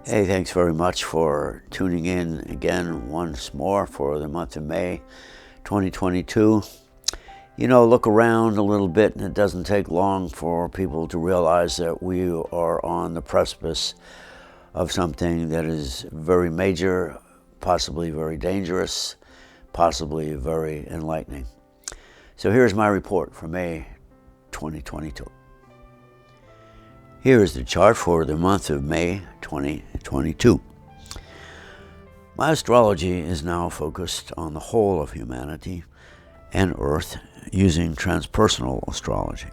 Hey, thanks very much for tuning in again once more for the month of May 2022. Look around a little bit, and it doesn't take long for people to realize that we are on the precipice of something that is very major, possibly very dangerous, possibly very enlightening. So here's my report for May 2022. Here is the chart for the month of May 2022. My astrology is now focused on the whole of humanity and Earth using transpersonal astrology.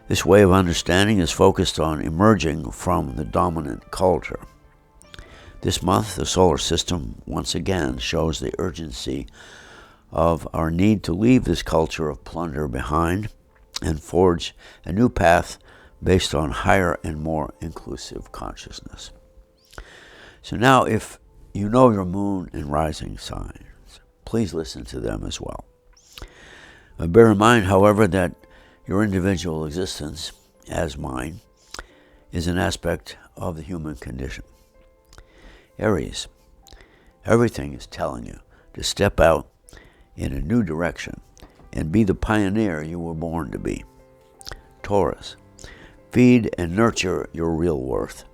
This way of understanding is focused on emerging from the dominant culture. This month, the solar system once again shows the urgency of our need to leave this culture of plunder behind and forge a new path based on higher and more inclusive consciousness. So now, if you know your moon and rising signs, please listen to them as well. Bear in mind, however, that your individual existence, as mine, is an aspect of the human condition. Aries, everything is telling you to step out in a new direction and be the pioneer you were born to be. Taurus, feed and nurture your real worth,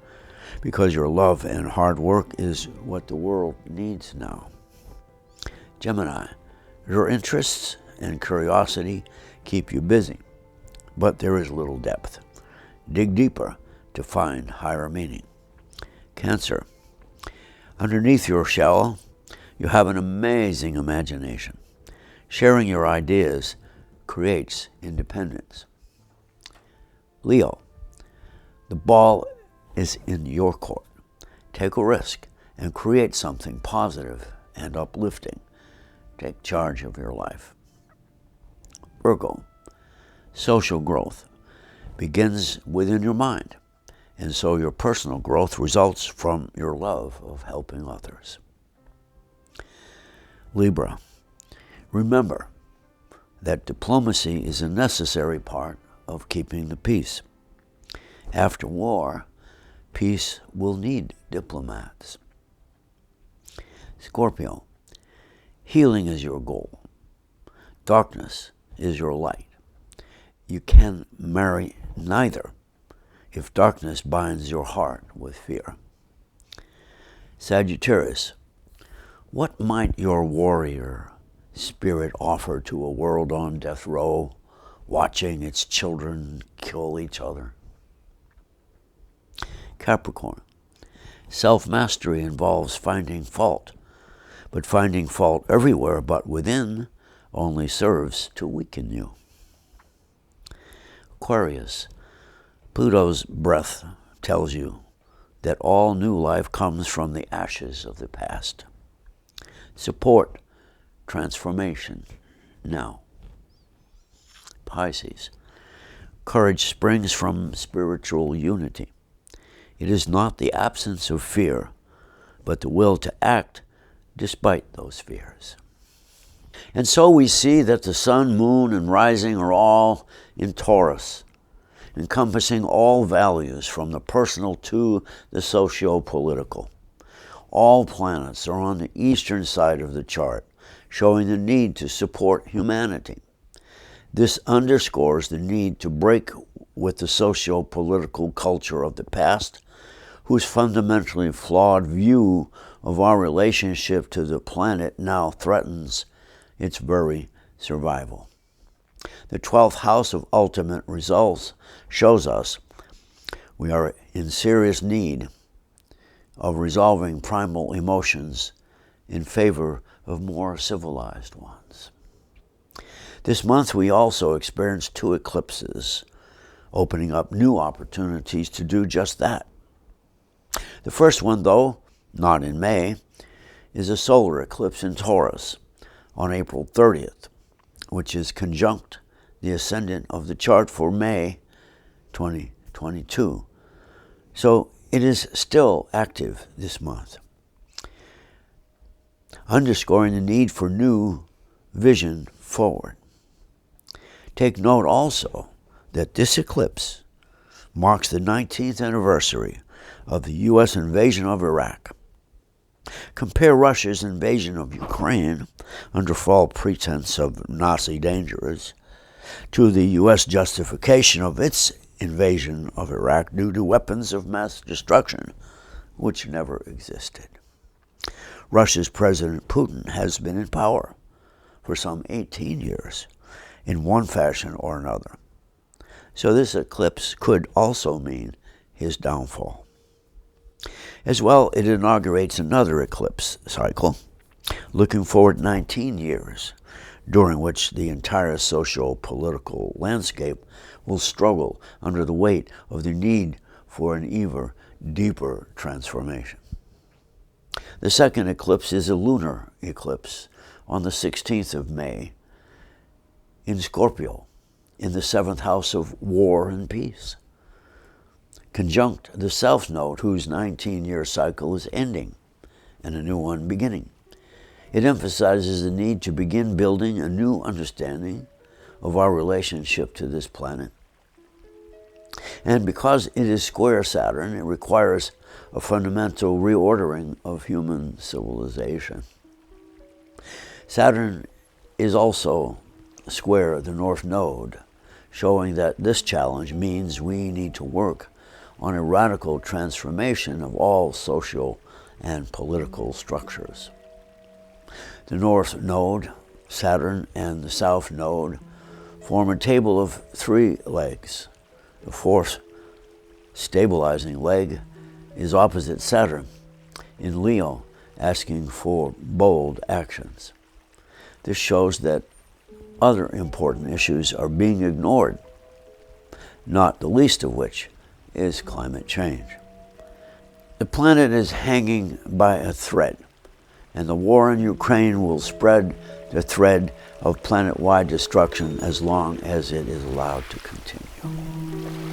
because your love and hard work is what the world needs now. Gemini, your interests and curiosity keep you busy, but there is little depth. Dig deeper to find higher meaning. Cancer, underneath your shell, you have an amazing imagination. Sharing your ideas creates independence. Leo, the ball is in your court. Take a risk and create something positive and uplifting. Take charge of your life. Virgo, social growth begins within your mind, and so your personal growth results from your love of helping others. Libra, remember that diplomacy is a necessary part of keeping the peace. After war, peace will need diplomats. Scorpio, healing is your goal. Darkness is your light. You can marry neither if darkness binds your heart with fear. Sagittarius, what might your warrior spirit offer to a world on death row, watching its children kill each other? Capricorn, self-mastery involves finding fault, but finding fault everywhere but within only serves to weaken you. Aquarius, Pluto's breath tells you that all new life comes from the ashes of the past. Support transformation now. Pisces, courage springs from spiritual unity. It is not the absence of fear, but the will to act despite those fears. And so we see that the sun, moon, and rising are all in Taurus, encompassing all values from the personal to the socio-political. All planets are on the eastern side of the chart, showing the need to support humanity. This underscores the need to break with the socio-political culture of the past, whose fundamentally flawed view of our relationship to the planet now threatens its very survival. The 12th house of ultimate results shows us we are in serious need of resolving primal emotions in favor of more civilized ones. This month we also experienced 2 eclipses, opening up new opportunities to do just that. The first one, though not in May, is a solar eclipse in Taurus on April 30th, which is conjunct the ascendant of the chart for May 2022. So it is still active this month, underscoring the need for new vision forward. Take note also that this eclipse marks the 19th anniversary of the U.S. invasion of Iraq. Compare Russia's invasion of Ukraine, under false pretense of Nazi dangers, to the U.S. justification of its invasion of Iraq due to weapons of mass destruction, which never existed. Russia's President Putin has been in power for some 18 years, in one fashion or another. So this eclipse could also mean his downfall. As well, it inaugurates another eclipse cycle, looking forward 19 years, during which the entire socio-political landscape will struggle under the weight of the need for an even deeper transformation. The second eclipse is a lunar eclipse on the 16th of May in Scorpio, in the 7th house of war and peace, conjunct the South Node, whose 19-year cycle is ending and a new one beginning. It emphasizes the need to begin building a new understanding of our relationship to this planet. And because it is square Saturn, it requires a fundamental reordering of human civilization. Saturn is also square the North Node, showing that this challenge means we need to work on a radical transformation of all social and political structures. The North Node, Saturn, and the South Node form a table of 3 legs. The fourth stabilizing leg is opposite Saturn in Leo, asking for bold actions. This shows that other important issues are being ignored, not the least of which is climate change. The planet is hanging by a thread, and the war in Ukraine will spread the thread of planet-wide destruction as long as it is allowed to continue.